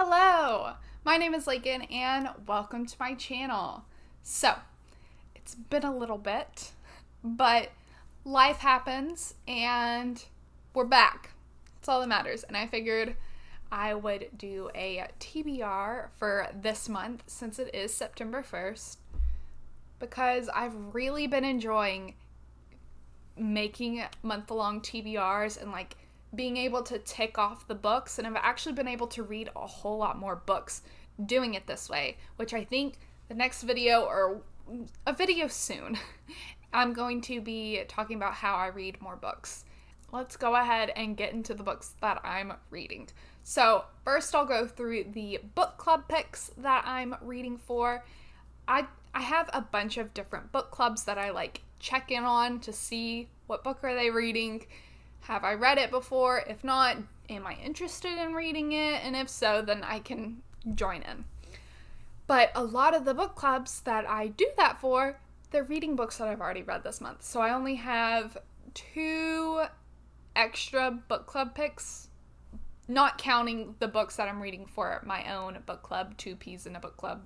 Hello, my name is Lakin and welcome to my channel. So, it's been a little bit, but life happens and we're back. That's all that matters. And I figured I would do a TBR for this month since it is September 1st because I've really been enjoying making month-long TBRs and being able to tick off the books, and I've actually been able to read a whole lot more books doing it this way, which I think the next video or a video soon, I'm going to be talking about how I read more books. Let's go ahead and get into the books that I'm reading. So first I'll go through the book club picks that I'm reading for. I have a bunch of different book clubs that I check in on to see what book are they reading. Have I read it before? If not, am I interested in reading it? And if so, then I can join in. But a lot of the book clubs that I do that for, they're reading books that I've already read this month. So I only have 2 extra book club picks, not counting the books that I'm reading for my own book club, 2 peas in a book club.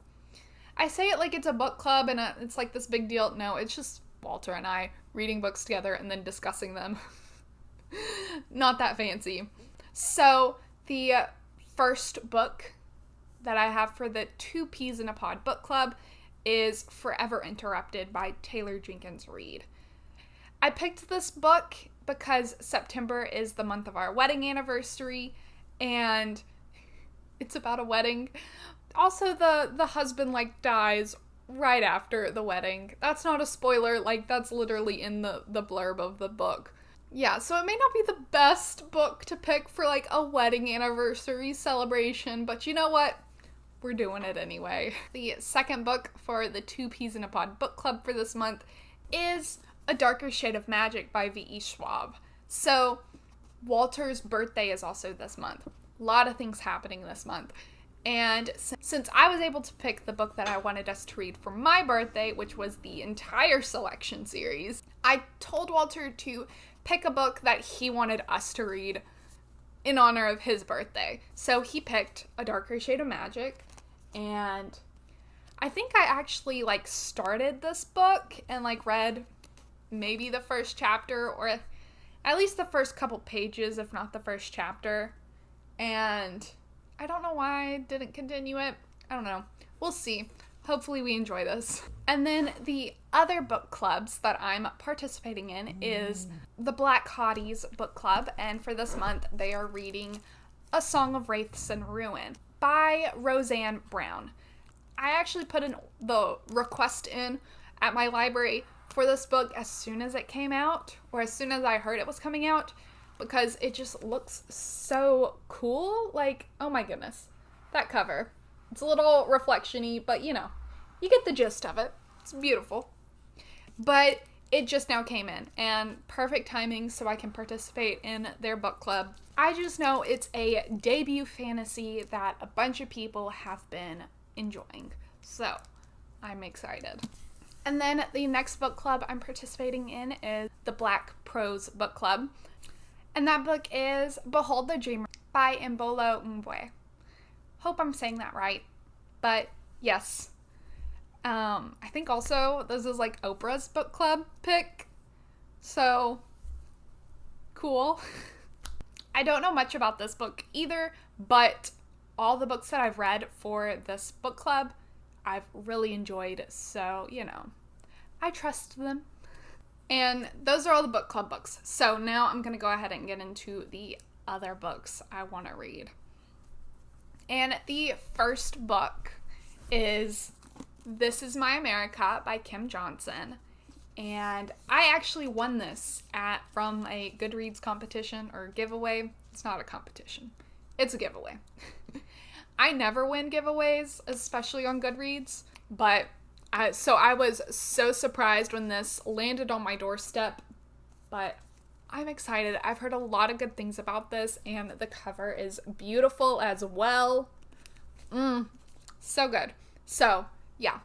I say it like it's a book club and it's like this big deal. No, it's just Walter and I reading books together and then discussing them. Not that fancy. So the first book that I have for the 2 Peas in a Pod book club is Forever Interrupted by Taylor Jenkins Reid. I picked this book because September is the month of our wedding anniversary and it's about a wedding. Also, the husband dies right after the wedding. That's not a spoiler, that's literally in the blurb of the book. Yeah, so it may not be the best book to pick for a wedding anniversary celebration, but you know what? We're doing it anyway. The second book for the 2 Peas in a Pod book club for this month is A Darker Shade of Magic by V.E. Schwab. So, Walter's birthday is also this month. A lot of things happening this month. And since I was able to pick the book that I wanted us to read for my birthday, which was the entire selection series, I told Walter to pick a book that he wanted us to read in honor of his birthday. So he picked A Darker Shade of Magic, and I think I actually started this book and read maybe the first chapter or at least the first couple pages, if not the first chapter, and I don't know why I didn't continue it. I don't know. We'll see. Hopefully we enjoy this. And then the other book clubs that I'm participating in is the Black Hotties book club, and for this month they are reading A Song of Wraiths and Ruin by Roseanne Brown. I actually put the request in at my library for this book as soon as it came out, or as soon as I heard it was coming out, because it just looks so cool. Oh my goodness, that cover. It's a little reflection-y, but you get the gist of it. It's beautiful. But it just now came in, and perfect timing so I can participate in their book club. I just know it's a debut fantasy that a bunch of people have been enjoying, so I'm excited. And then the next book club I'm participating in is the Black Prose book club, and that book is Behold the Dreamer by Mbolo Mbwe. Hope I'm saying that right, but yes. I think also this is Oprah's book club pick, so cool. I don't know much about this book either, but all the books that I've read for this book club, I've really enjoyed, so, I trust them. And those are all the book club books. So now I'm going to go ahead and get into the other books I want to read. And the first book is This Is My America by Kim Johnson. And I actually won this from a Goodreads competition or giveaway. It's not a competition. It's a giveaway. I never win giveaways, especially on Goodreads. But I was so surprised when this landed on my doorstep. But I'm excited. I've heard a lot of good things about this, and the cover is beautiful as well. So good. So, yeah.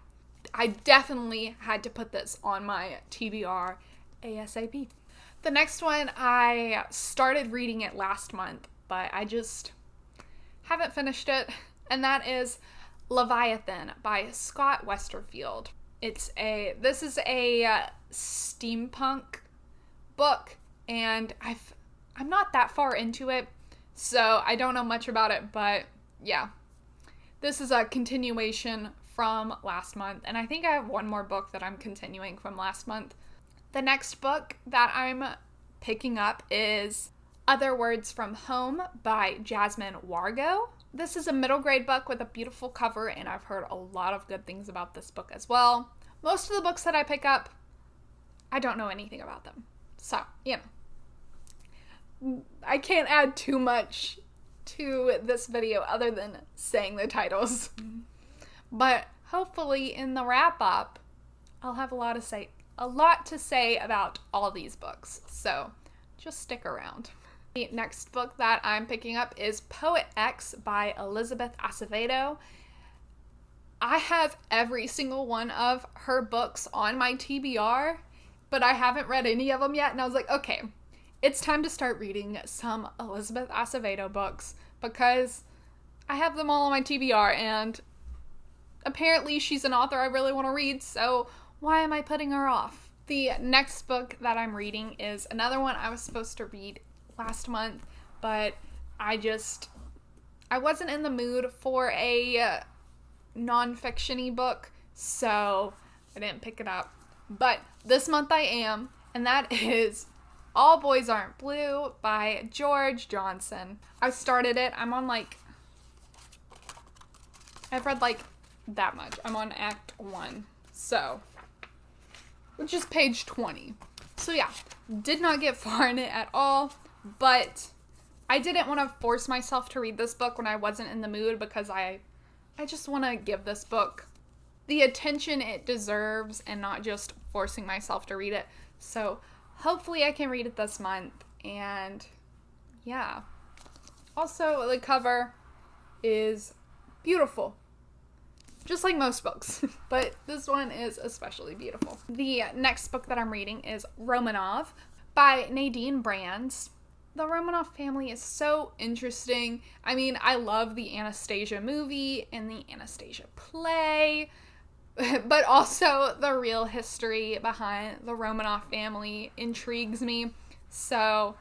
I definitely had to put this on my TBR ASAP. The next one, I started reading it last month, but I just haven't finished it. and that is Leviathan by Scott Westerfield. This is a steampunk book, and I'm not that far into it, so I don't know much about it, but yeah. This is a continuation from last month, and I think I have one more book that I'm continuing from last month. The next book that I'm picking up is Other Words from Home by Jasmine Wargo. This is a middle grade book with a beautiful cover, and I've heard a lot of good things about this book as well. Most of the books that I pick up, I don't know anything about them. So, I can't add too much to this video other than saying the titles. But hopefully in the wrap up, I'll have a lot to say about all these books. So, just stick around. The next book that I'm picking up is Poet X by Elizabeth Acevedo. I have every single one of her books on my TBR, but I haven't read any of them yet, and I was like, okay, it's time to start reading some Elizabeth Acevedo books, because I have them all on my TBR, and apparently she's an author I really want to read, so why am I putting her off? The next book that I'm reading is another one I was supposed to read last month, but I wasn't in the mood for a non-fiction-y book, so I didn't pick it up. But this month I am, and that is All Boys Aren't Blue by George Johnson. I started it. I've read that much. I'm on Act 1, so, which is page 20. So yeah, did not get far in it at all. But I didn't want to force myself to read this book when I wasn't in the mood, because I just want to give this book the attention it deserves and not just forcing myself to read it. So hopefully I can read it this month, and yeah. Also, the cover is beautiful, just like most books, but this one is especially beautiful. The next book that I'm reading is Romanov by Nadine Brands. The Romanov family is so interesting. I mean, I love the Anastasia movie and the Anastasia play, but also the real history behind the Romanov family intrigues me. So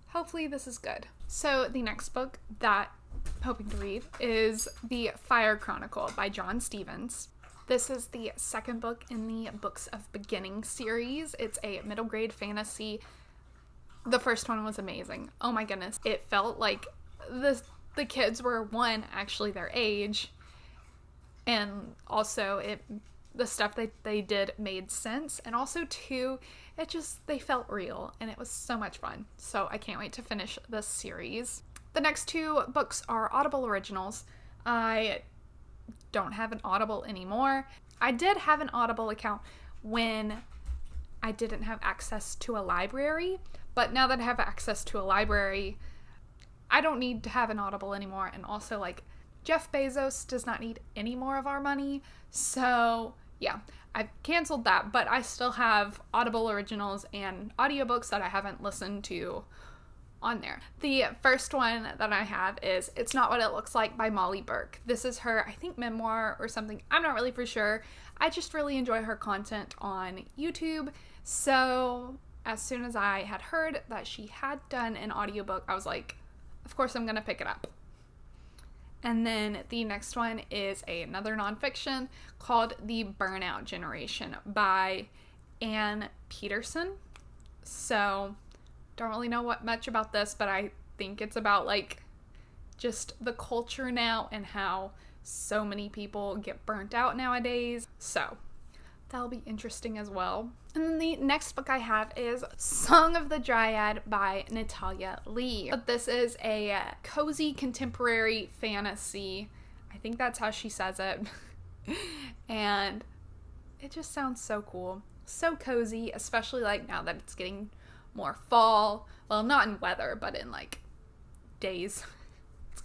hopefully this is good. So the next book that I'm hoping to read is The Fire Chronicle by John Stevens. This is the second book in the Books of Beginning series. It's a middle grade fantasy. The first one was amazing. Oh my goodness. It felt like the kids were, one, actually their age, and also the stuff that they did made sense, and also two, they felt real, and it was so much fun. So I can't wait to finish this series. The next two books are Audible Originals. I don't have an Audible anymore. I did have an Audible account when I didn't have access to a library, but now that I have access to a library, I don't need to have an Audible anymore. And also, Jeff Bezos does not need any more of our money. So, yeah, I've canceled that, but I still have Audible Originals and audiobooks that I haven't listened to on there. The first one that I have is It's Not What It Looks Like by Molly Burke. This is her, I think, memoir or something. I'm not really for sure. I just really enjoy her content on YouTube. So as soon as I had heard that she had done an audiobook, I was like, of course I'm going to pick it up. And then the next one is another nonfiction called The Burnout Generation by Ann Peterson. So don't really know much about this, but I think it's about just the culture now and how so many people get burnt out nowadays. So that'll be interesting as well. And then the next book I have is Song of the Dryad by Natalia Lee. This is a cozy contemporary fantasy. I think that's how she says it. And it just sounds so cool. So cozy, especially now that it's getting more fall. Well, not in weather, but in days.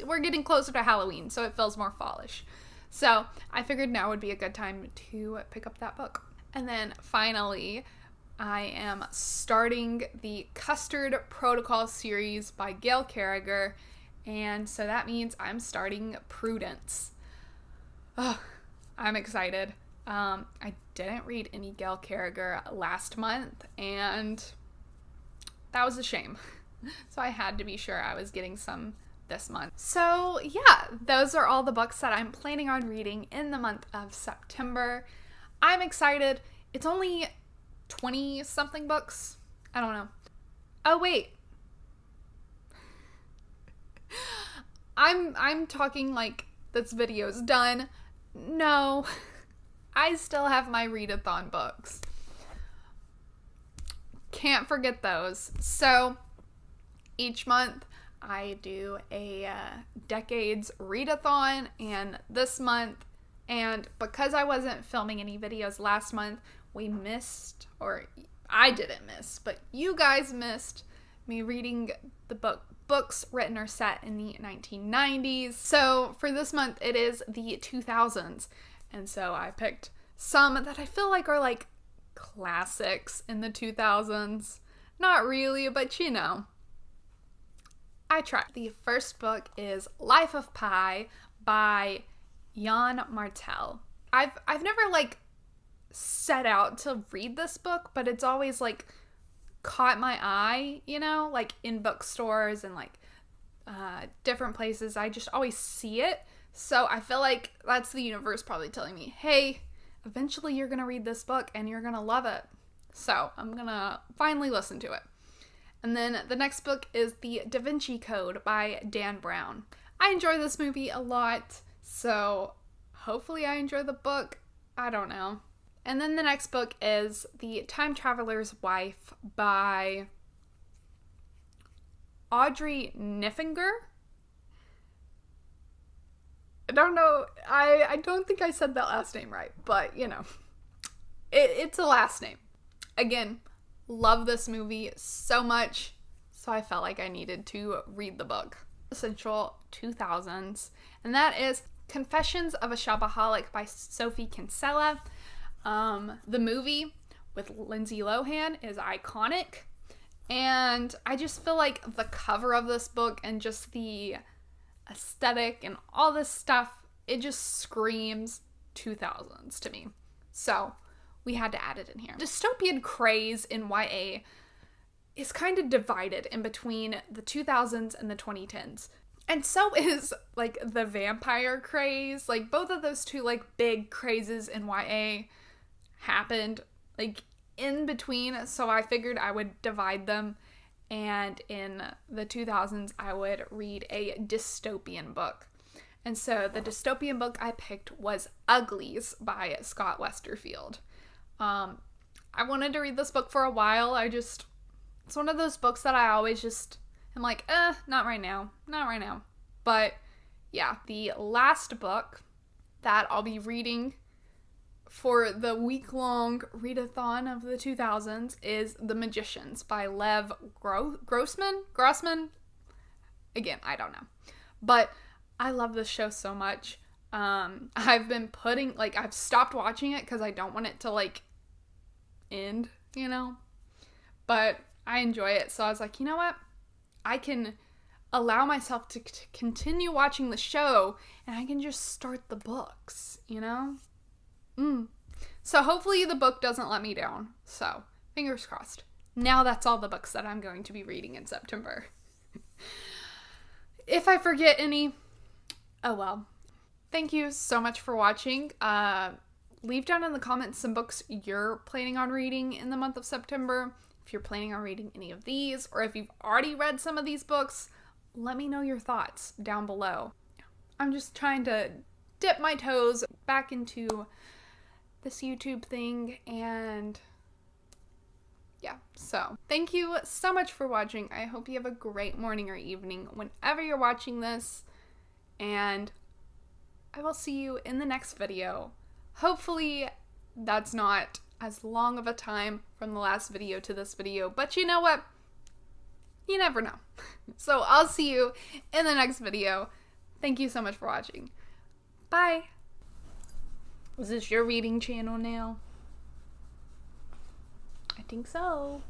We're getting closer to Halloween, so it feels more fallish. So I figured now would be a good time to pick up that book. And then finally, I am starting the Custard Protocol series by Gail Carriger. And so that means I'm starting Prudence. Oh, I'm excited. I didn't read any Gail Carriger last month, and that was a shame. So I had to be sure I was getting some this month. So yeah, those are all the books that I'm planning on reading in the month of September. I'm excited. It's only 20 something books. I don't know. Oh wait. I'm talking like this video's done. No. I still have my Readathon books. Can't forget those. So each month I do a decades readathon, and this month, and because I wasn't filming any videos last month, we missed, or I didn't miss, but you guys missed me reading the books written or set in the 1990s. So for this month it is the 2000s, and so I picked some that I feel like are like classics in the 2000s. Not really, but you know, I tried. The first book is Life of Pi by Jan Martel. I've never like set out to read this book, but it's always like caught my eye, you know, like in bookstores and like different places. I just always see it. So I feel like that's the universe probably telling me, hey, eventually you're gonna read this book and you're gonna love it. So I'm gonna finally listen to it. And then the next book is The Da Vinci Code by Dan Brown. I enjoy this movie a lot, so hopefully I enjoy the book. I don't know. And then the next book is The Time Traveler's Wife by Audrey Niffinger. I don't know. I don't think I said that last name right, but you know, it's a last name. Again, love this movie so much, so I felt like I needed to read the book. Essential 2000s, and that is Confessions of a Shopaholic by Sophie Kinsella. The movie with Lindsay Lohan is iconic, and I just feel like the cover of this book and just the aesthetic and all this stuff, it just screams 2000s to me. So we had to add it in here. Dystopian craze in YA is kind of divided in between the 2000s and the 2010s. And so is like the vampire craze. Like both of those two like big crazes in YA happened like in between. So I figured I would divide them. And in the 2000s, I would read a dystopian book. And so the dystopian book I picked was Uglies by Scott Westerfield. I wanted to read this book for a while. It's one of those books that I always just am like, not right now. But yeah, the last book that I'll be reading for the week-long readathon of the 2000s is The Magicians by Lev Grossman? Again, I don't know. But I love this show so much. I've stopped watching it because I don't want it to like end, you know? But I enjoy it, so I was like, you know what? I can allow myself to continue watching the show, and I can just start the books, you know? So hopefully the book doesn't let me down. So, fingers crossed. Now that's all the books that I'm going to be reading in September. If I forget any, oh well. Thank you so much for watching. Leave down in the comments some books you're planning on reading in the month of September. If you're planning on reading any of these, or if you've already read some of these books, let me know your thoughts down below. I'm just trying to dip my toes back into this YouTube thing, and yeah, so thank you so much for watching. I hope you have a great morning or evening whenever you're watching this, and I will see you in the next video. Hopefully that's not as long of a time from the last video to this video, but you know what? You never know. So I'll see you in the next video. Thank you so much for watching. Bye. Was this your reading channel now? I think so.